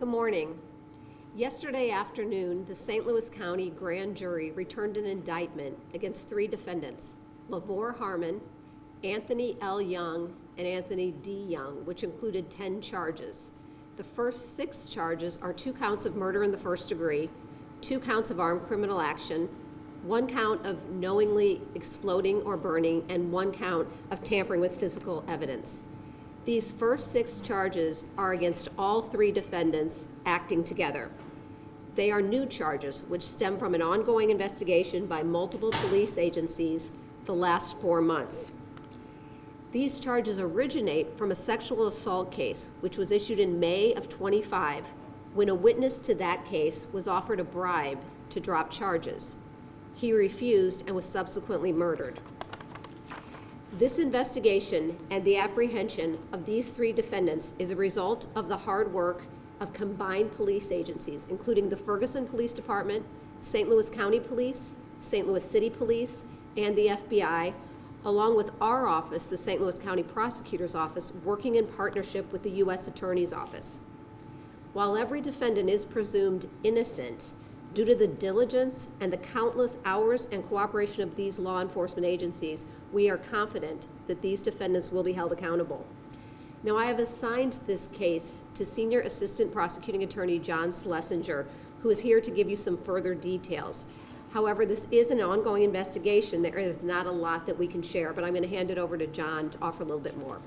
Good morning. Yesterday afternoon, the St. Louis County Grand Jury returned an indictment against 3 defendants, Lavore Harmon, Anthony L. Young, and Anthony D. Young, which included 10 charges. The first 6 charges are 2 counts of murder in the first degree, 2 counts of armed criminal action, 1 count of knowingly exploding or burning, and 1 count of tampering with physical evidence. These first 6 charges are against all 3 defendants acting together. They are new charges which stem from an ongoing investigation by multiple police agencies the last 4 months. These charges originate from a sexual assault case which was issued in May of 25 when a witness to that case was offered a bribe to drop charges. He refused and was subsequently murdered. This investigation and the apprehension of these 3 defendants is a result of the hard work of combined police agencies, including the Ferguson Police Department, St. Louis County Police, St. Louis City Police, and the FBI, along with our office, the St. Louis County Prosecutor's Office, working in partnership with the U.S. Attorney's Office. While every defendant is presumed innocent, due to the diligence and the countless hours and cooperation of these law enforcement agencies, we are confident that these defendants will be held accountable. Now, I have assigned this case to Senior Assistant Prosecuting Attorney John Schlesinger, who is here to give you some further details. However, this is an ongoing investigation. There is not a lot that we can share, but I'm going to hand it over to John to offer a little bit more.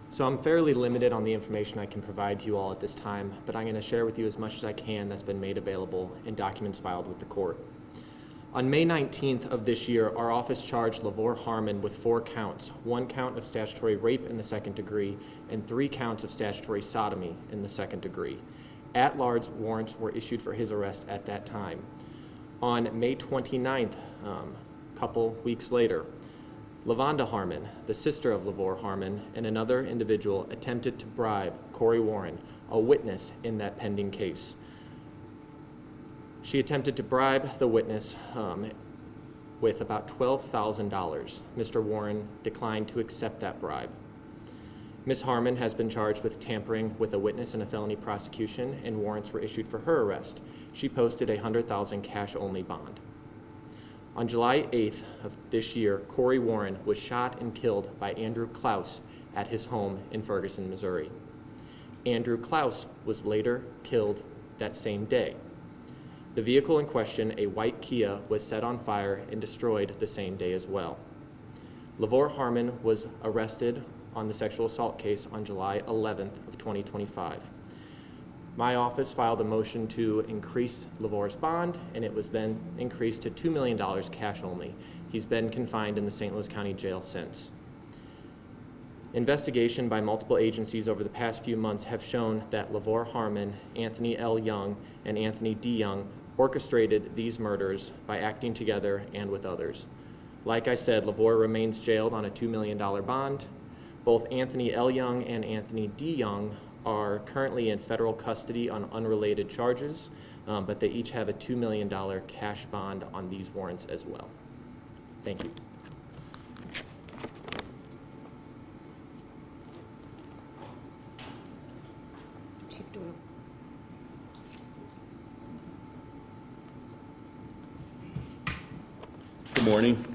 So I'm fairly limited on the information I can provide to you all at this time, but I'm going to share with you as much as I can that's been made available in documents filed with the court. On May 19th of this year, our office charged Lavore Harmon with 4 counts, 1 count of statutory rape in the 2nd degree and 3 counts of statutory sodomy in the 2nd degree. At-large warrants were issued for his arrest at that time. On May 29th, a couple weeks later, Lavonda Harmon, the sister of Lavore Harmon, and another individual attempted to bribe Kcoree Warren, a witness in that pending case. She attempted to bribe the witness with about $12,000. Mr. Warren declined to accept that bribe. Ms. Harmon has been charged with tampering with a witness in a felony prosecution, and warrants were issued for her arrest. She posted a $100,000 cash-only bond. On July 8th of this year, Kcoree Warren was shot and killed by Andrew Klaus at his home in Ferguson, Missouri. Andrew Klaus was later killed that same day. The vehicle in question, a white Kia, was set on fire and destroyed the same day as well. Lavore Harmon was arrested on the sexual assault case on July 11th of 2025. My office filed a motion to increase Lavore's bond, and it was then increased to $2 million cash only. He's been confined in the St. Louis County Jail since. Investigation by multiple agencies over the past few months have shown that Lavore Harmon, Anthony L. Young, and Anthony D. Young orchestrated these murders by acting together and with others. Like I said, Lavore remains jailed on a $2 million bond. Both Anthony L. Young and Anthony D. Young are currently in federal custody on unrelated charges, but they each have a $2 million cash bond on these warrants as well. Thank you. Chief Doyle. Good morning.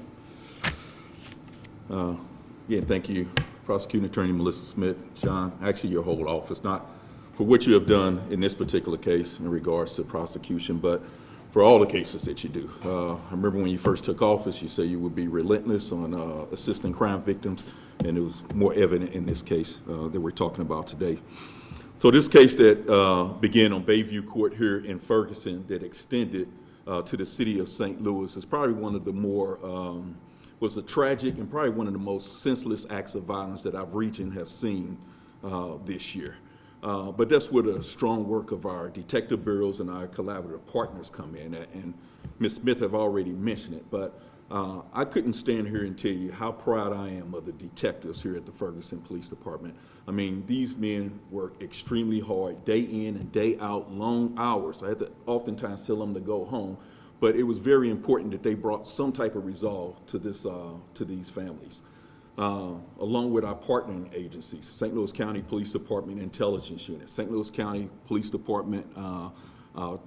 Again, thank you, Prosecuting Attorney Melissa Smith, John, actually your whole office, not for what you have done in this particular case in regards to prosecution, but for all the cases that you do. I remember when you first took office, you said you would be relentless on assisting crime victims, and it was more evident in this case that we're talking about today. So this case that began on Bayview Court here in Ferguson that extended to the city of St. Louis is probably one of the more was a tragic and probably one of the most senseless acts of violence that our region have seen this year. But that's where the strong work of our detective bureaus and our collaborative partners come in. And Ms. Smith have already mentioned it, but I couldn't stand here and tell you how proud I am of the detectives here at the Ferguson Police Department. I mean, these men work extremely hard, day in and day out, long hours. I had to oftentimes tell them to go home. but it was very important that they brought some type of resolve to this, to these families. Along with our partnering agencies, St. Louis County Police Department Intelligence Unit, St. Louis County Police Department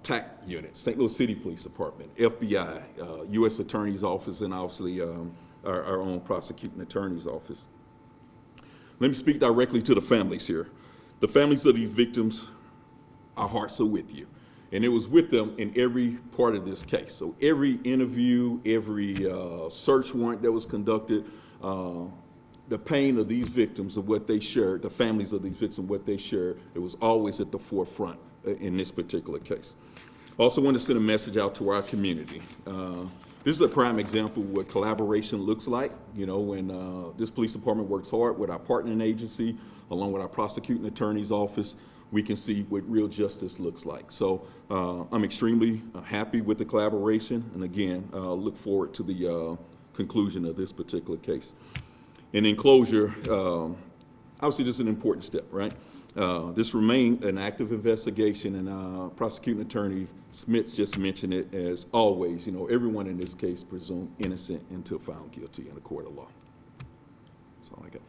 TAC Unit, St. Louis City Police Department, FBI, U.S. Attorney's Office, and obviously our own Prosecuting Attorney's Office. Let me speak directly to the families here. The families of these victims, our hearts are with you. And it was with them in every part of this case. So every interview, every search warrant that was conducted, the pain of these victims of what they shared, the families of these victims, what they shared, it was always at the forefront in this particular case. Also want to send a message out to our community. This is a prime example of what collaboration looks like. You know, when this police department works hard with our partnering agency, along with our prosecuting attorney's office, we can see what real justice looks like. So I'm extremely happy with the collaboration, and again, look forward to the conclusion of this particular case. And in closure, obviously this is an important step, right? This remained an active investigation, and prosecuting attorney Smith just mentioned it. As always, you know, everyone in this case presumed innocent until found guilty in a court of law. That's all I got.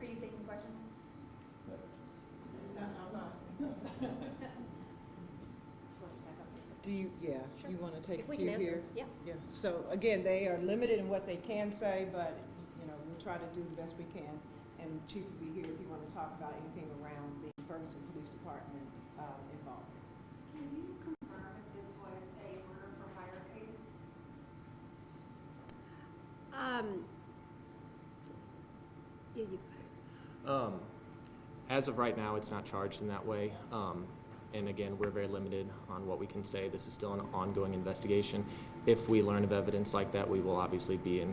Are you taking questions? No, I'm not. Do you, yeah, Sure. you want to take If a we few can answer, here? yeah. Yeah, so again, they are limited in what they can say, but, you know, we'll try to do the best we can. And Chief will be here if you want to talk about anything around the Ferguson Police Department's involvement. Can you confirm if this was a murder for hire case? Yeah, you, As of right now, it's not charged in that way. And again, we're very limited on what we can say. This is still an ongoing investigation. If we learn of evidence like that, we will obviously be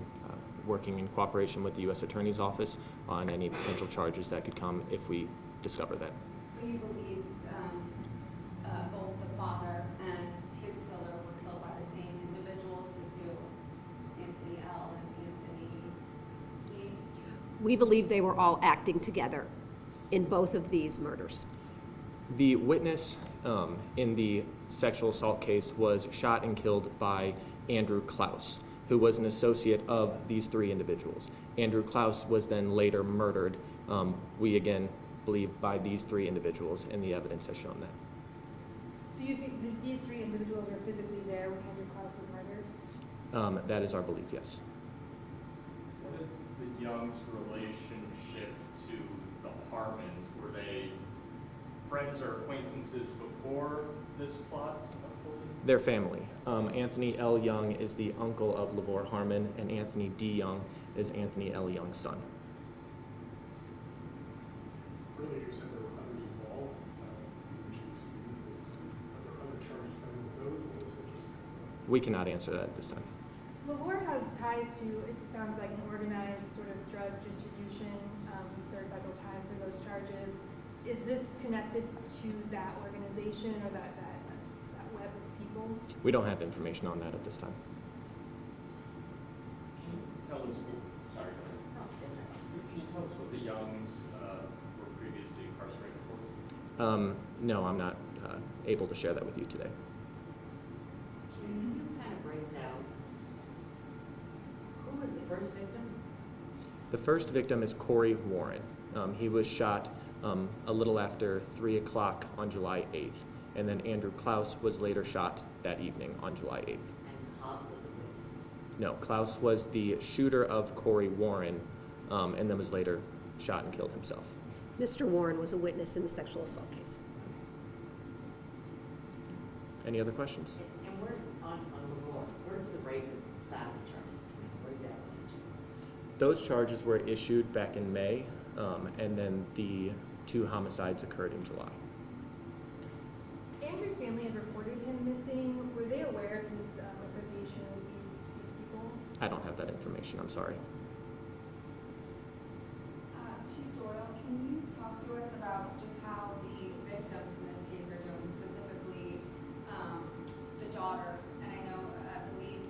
working in cooperation with the U.S. Attorney's Office on any potential charges that could come if we discover that. But you believe both the father and his killer were killed by the same individuals, the two, Anthony L. and Anthony E.? we believe they were all acting together in both of these murders. The witness in the sexual assault case was shot and killed by Andrew Klaus, who was an associate of these three individuals. Andrew Klaus was then later murdered, we again believe, by these three individuals, and the evidence has shown that. So you think that these three individuals were physically there when Andrew Klaus was murdered? That is our belief, yes. What is the Young's relationship to the Harmons? Were they friends or acquaintances before this plot unfolded? Their family. Anthony L. Young is the uncle of LaVore Harmon, and Anthony D. Young is Anthony L. Young's son. Earlier you said there were others involved. Would you disagree with, are there other charges pending with those, or is it just? We cannot answer that at this time. LaVore has ties to, it sounds like, an organized sort of drug distribution. He served federal time for those charges. Is this connected to that organization or that web of people? We don't have information on that at this time. Can you tell us, sorry, go ahead. Can you tell us what the Youngs were previously incarcerated for? No, I'm not able to share that with you today. Can you kind of break down who was the first victim? The first victim is Kcoree Warren. He was shot a little after 3 o'clock on July 8th, and then Andrew Klaus was later shot that evening on July 8th. And Klaus was a witness. No, Klaus was the shooter of Kcoree Warren, and then was later shot and killed himself. Mr. Warren was a witness in the sexual assault case. Any other questions? And where, on LaVore, where does the rape and sodomy charges come in? Where does that lead to? Those charges were issued back in May, and then the 2 homicides occurred in July. Andrew's family had reported him missing. Were they aware of his association with these people? I don't have that information, I'm sorry. Chief Doyle, can you talk to us about just how the victims in this case are doing, specifically the daughter? And I know, I believe,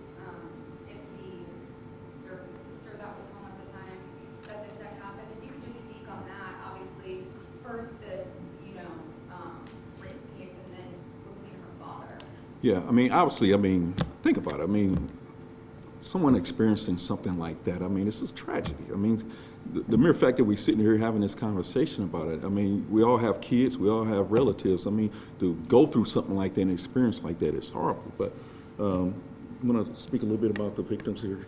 there was a sister that was home at the time that this had happened. If you could just speak on that, obviously, first the Yeah, I mean, obviously, I mean, think about it. I mean, someone experiencing something like that, I mean, this is tragedy. I mean, the mere fact that we're sitting here having this conversation about it, I mean, we all have kids, we all have relatives. I mean, to go through something like that and experience like that is horrible. But I'm going to speak a little bit about the victims here.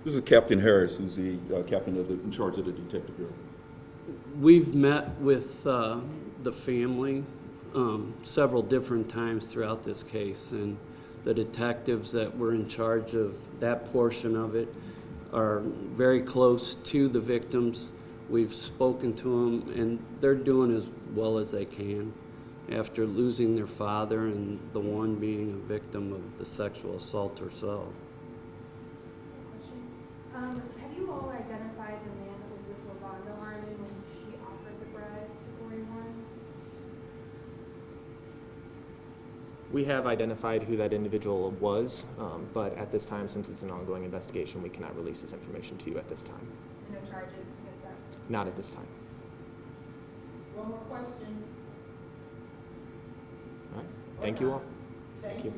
This is Captain Harris, who's the captain in charge of the detective bureau. We've met with the family several different times throughout this case, and the detectives that were in charge of that portion of it are very close to the victims. We've spoken to them, and they're doing as well as they can after losing their father and the one being a victim of the sexual assault herself. Question. Have you all identified the man that was with LaVonda Harmon when she offered the bribe to Kcoree Warren? We have identified who that individual was, but at this time, since it's an ongoing investigation, we cannot release this information to you at this time. No charges against that person? Not at this time. One more question. All right. Thank you all. Thank you.